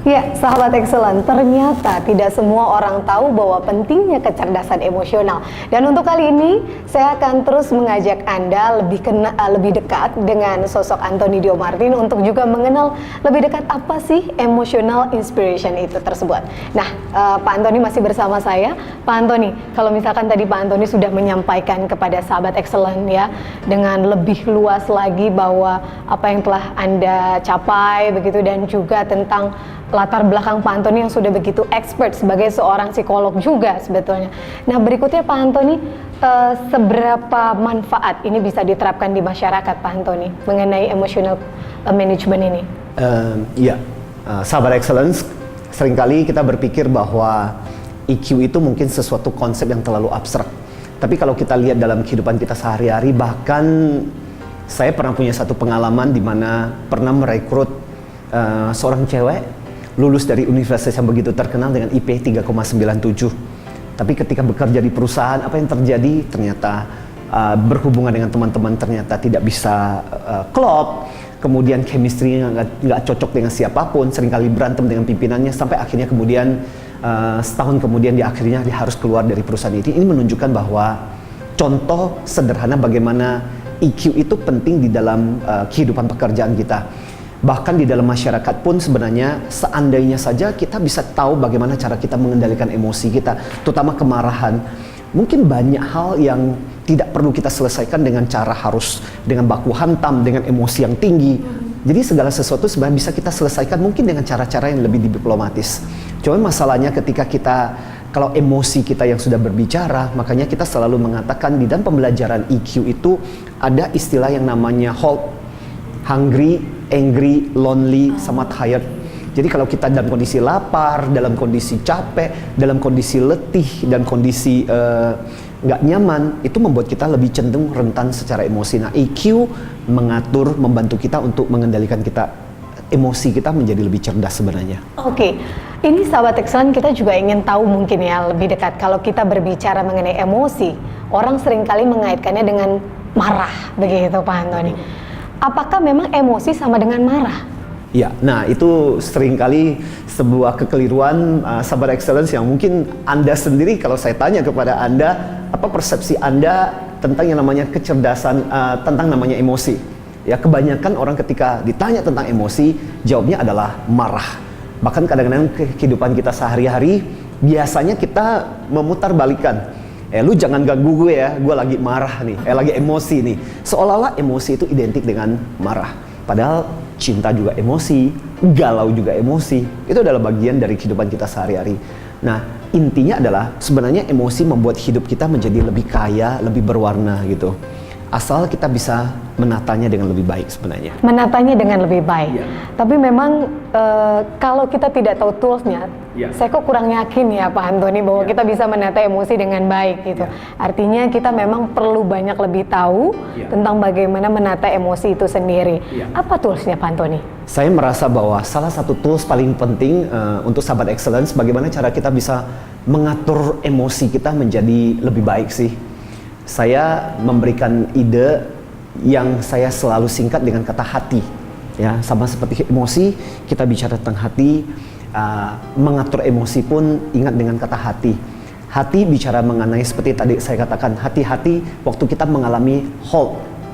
Ya, sahabat excellent, ternyata tidak semua orang tahu bahwa pentingnya kecerdasan emosional. Dan untuk kali ini, saya akan terus mengajak Anda lebih dekat dengan sosok Anthony Diomartin untuk juga mengenal lebih dekat apa sih emotional inspiration itu tersebut. Nah, Pak Anthony masih bersama saya. Pak Anthony, kalau misalkan tadi Pak Anthony sudah menyampaikan kepada sahabat excellent ya, dengan lebih luas lagi bahwa apa yang telah Anda capai begitu, dan juga tentang latar belakang Pak Anthony yang sudah begitu expert sebagai seorang psikolog juga sebetulnya. Nah, berikutnya Pak Anthony, seberapa manfaat ini bisa diterapkan di masyarakat Pak Anthony mengenai emotional management ini? Sahabat excellence, seringkali kita berpikir bahwa EQ itu mungkin sesuatu konsep yang terlalu abstrak. Tapi kalau kita lihat dalam kehidupan kita sehari-hari, bahkan saya pernah punya satu pengalaman di mana pernah merekrut seorang cewek lulus dari universitas yang begitu terkenal dengan IP 3,97. Tapi ketika bekerja di perusahaan, apa yang terjadi? Ternyata berhubungan dengan teman-teman ternyata tidak bisa klop. Kemudian chemistry nggak cocok dengan siapapun, seringkali berantem dengan pimpinannya, sampai akhirnya kemudian setahun kemudian dia harus keluar dari perusahaan ini. Ini menunjukkan bahwa contoh sederhana bagaimana EQ itu penting di dalam kehidupan pekerjaan kita. Bahkan di dalam masyarakat pun sebenarnya seandainya saja kita bisa tahu bagaimana cara kita mengendalikan emosi kita, terutama kemarahan. Mungkin banyak hal yang tidak perlu kita selesaikan dengan cara harus dengan baku hantam, dengan emosi yang tinggi. Jadi segala sesuatu sebenarnya bisa kita selesaikan mungkin dengan cara-cara yang lebih diplomatis. Cuma masalahnya ketika kalau emosi kita yang sudah berbicara, makanya kita selalu mengatakan di dalam pembelajaran EQ itu ada istilah yang namanya HALT. Hungry, angry, lonely, sama tired. Jadi kalau kita dalam kondisi lapar, dalam kondisi capek, dalam kondisi letih, dan kondisi nggak nyaman, itu membuat kita lebih cenderung rentan secara emosi. Nah, EQ mengatur, membantu kita untuk mengendalikan emosi kita menjadi lebih cerdas sebenarnya. Oke, ini sahabat excellent, kita juga ingin tahu mungkin ya lebih dekat. Kalau kita berbicara mengenai emosi, orang seringkali mengaitkannya dengan marah, begitu Pak Anthony. Apakah memang emosi sama dengan marah? Ya, nah itu seringkali sebuah kekeliruan sahabat excellence yang mungkin Anda sendiri, kalau saya tanya kepada Anda, apa persepsi Anda tentang yang namanya kecerdasan, tentang namanya emosi? Ya, kebanyakan orang ketika ditanya tentang emosi, jawabnya adalah marah. Bahkan kadang-kadang kehidupan kita sehari-hari, biasanya kita memutarbalikkan. Lu jangan ganggu gue ya, gue lagi marah nih, lagi emosi nih. Seolah-olah emosi itu identik dengan marah. Padahal cinta juga emosi, galau juga emosi. Itu adalah bagian dari kehidupan kita sehari-hari. Nah, intinya adalah sebenarnya emosi membuat hidup kita menjadi lebih kaya, lebih berwarna gitu. Asal kita bisa menatanya dengan lebih baik sebenarnya. Menatanya dengan lebih baik. Ya. Tapi memang kalau kita tidak tahu toolsnya, saya kok kurang yakin ya Pak Anthony bahwa kita bisa menata emosi dengan baik gitu. Artinya kita memang perlu banyak lebih tahu tentang bagaimana menata emosi itu sendiri. Apa toolsnya Pak Anthony? Saya merasa bahwa salah satu tools paling penting untuk sahabat excellence, bagaimana cara kita bisa mengatur emosi kita menjadi lebih baik sih. Saya memberikan ide yang saya selalu singkat dengan kata hati. Ya, sama seperti emosi, kita bicara tentang hati, mengatur emosi pun ingat dengan kata hati. Hati bicara mengenai seperti tadi saya katakan, hati-hati waktu kita mengalami HALT,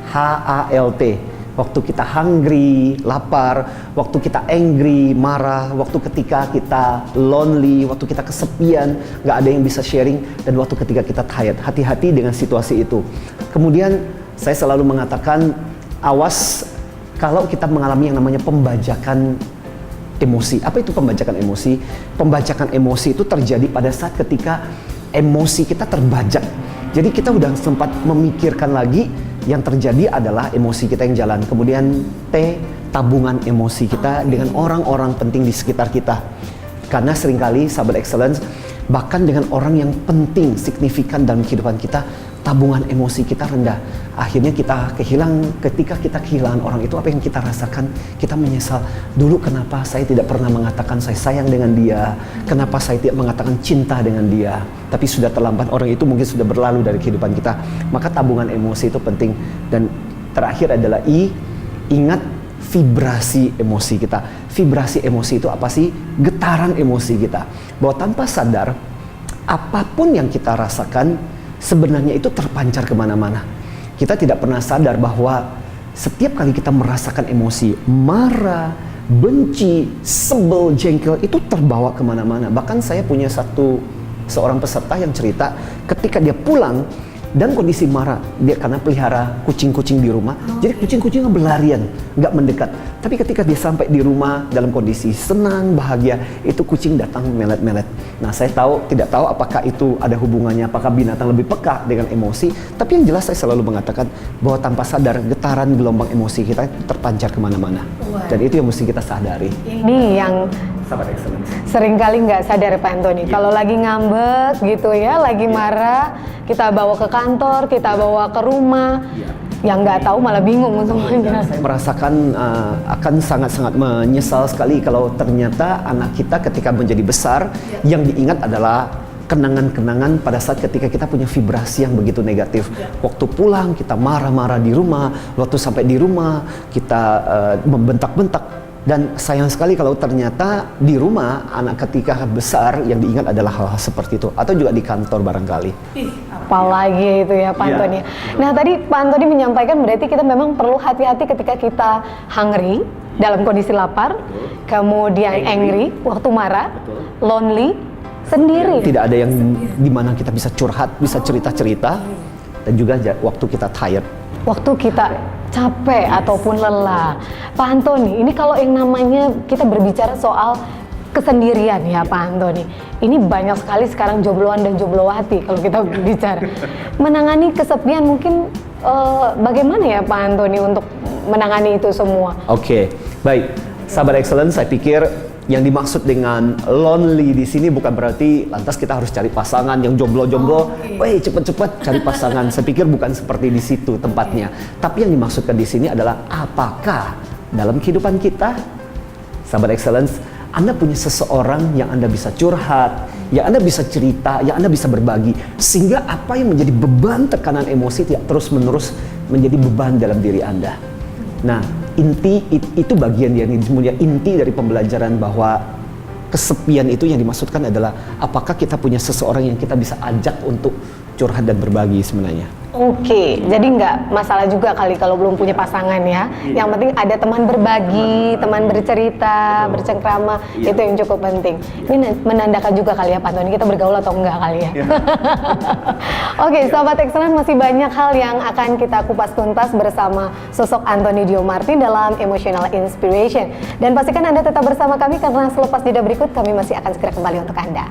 HALT. Waktu kita hungry, lapar, waktu kita angry, marah, waktu ketika kita lonely, waktu kita kesepian, nggak ada yang bisa sharing, dan waktu ketika kita tired. Hati-hati dengan situasi itu. Kemudian saya selalu mengatakan, awas kalau kita mengalami yang namanya pembajakan emosi. Apa itu pembajakan emosi? Pembajakan emosi itu terjadi pada saat ketika emosi kita terbajak. Jadi kita udah sempat memikirkan lagi, yang terjadi adalah emosi kita yang jalan. Kemudian T, tabungan emosi kita dengan orang-orang penting di sekitar kita. Karena seringkali sahabat excellence, bahkan dengan orang yang penting, signifikan dalam kehidupan kita, tabungan emosi kita rendah. Akhirnya ketika kita kehilangan orang itu, apa yang kita rasakan? Kita menyesal, dulu kenapa saya tidak pernah mengatakan saya sayang dengan dia, kenapa saya tidak mengatakan cinta dengan dia. Tapi sudah terlambat, orang itu mungkin sudah berlalu dari kehidupan kita. Maka tabungan emosi itu penting. Dan terakhir adalah I, ingat vibrasi emosi kita. Vibrasi emosi itu apa sih? Getaran emosi kita. Bahwa tanpa sadar, apapun yang kita rasakan sebenarnya itu terpancar kemana-mana. Kita tidak pernah sadar bahwa setiap kali kita merasakan emosi, marah, benci, sebel, jengkel, itu terbawa kemana-mana. Bahkan saya punya seorang peserta yang cerita ketika dia pulang dan kondisi marah, dia karena pelihara kucing-kucing di rumah, jadi kucing-kucingnya berlarian, nggak mendekat. Tapi ketika dia sampai di rumah dalam kondisi senang, bahagia, itu kucing datang melet-melet. Nah, saya tidak tahu apakah itu ada hubungannya, apakah binatang lebih peka dengan emosi. Tapi yang jelas saya selalu mengatakan bahwa tanpa sadar getaran gelombang emosi kita terpancar kemana-mana. Dan itu yang mesti kita sadari. Ini yang Sahabat Excellence, seringkali nggak sadar Pak Antoni. Kalau lagi ngambek gitu ya, lagi marah, kita bawa ke kantor, kita bawa ke rumah, yang nggak tahu malah bingung semuanya. Saya merasakan akan sangat-sangat menyesal sekali kalau ternyata anak kita ketika menjadi besar, yang diingat adalah kenangan-kenangan pada saat ketika kita punya vibrasi yang begitu negatif. Waktu pulang kita marah-marah di rumah, waktu sampai di rumah kita membentak-bentak. Dan sayang sekali kalau ternyata di rumah anak ketika besar yang diingat adalah hal-hal seperti itu, atau juga di kantor barangkali. Apalagi itu ya Pak Antoni. Nah, tadi Pak Antoni menyampaikan berarti kita memang perlu hati-hati ketika kita hungry, dalam kondisi lapar, kemudian angry waktu marah, lonely sendiri. Tidak ada yang dimana kita bisa curhat, bisa cerita-cerita, dan juga waktu kita tired. Waktu kita capek ataupun lelah. Pak Antoni, ini kalau yang namanya kita berbicara soal kesendirian ya Pak Antoni, ini banyak sekali sekarang jombloan dan jomblowati kalau kita bicara. Menangani kesepian mungkin bagaimana ya Pak Antoni untuk menangani itu semua? Oke, baik. Sahabat Excellence, saya pikir yang dimaksud dengan lonely di sini bukan berarti lantas kita harus cari pasangan yang jomblo-jomblo. Woi, cepet-cepet cari pasangan. Saya pikir bukan seperti di situ tempatnya. Tapi yang dimaksudkan di sini adalah apakah dalam kehidupan kita, sahabat Excellence, Anda punya seseorang yang Anda bisa curhat, yang Anda bisa cerita, yang Anda bisa berbagi, sehingga apa yang menjadi beban tekanan emosi tidak terus-menerus menjadi beban dalam diri Anda. Nah, itu bagian yang kemudian inti dari pembelajaran bahwa kesepian itu yang dimaksudkan adalah apakah kita punya seseorang yang kita bisa ajak untuk curhat dan berbagi sebenarnya. Oke, jadi nggak masalah juga kali kalau belum punya pasangan ya. Yang penting ada teman berbagi, teman bercerita, bercengkrama, itu yang cukup penting. Ini menandakan juga kali ya Pak Antoni, kita bergaul atau enggak kali ya. Oke, Sobat Excellence, masih banyak hal yang akan kita kupas tuntas bersama sosok Antoni Dio Martin dalam Emotional Inspiration. Dan pastikan Anda tetap bersama kami karena selepas jeda berikut kami masih akan segera kembali untuk Anda.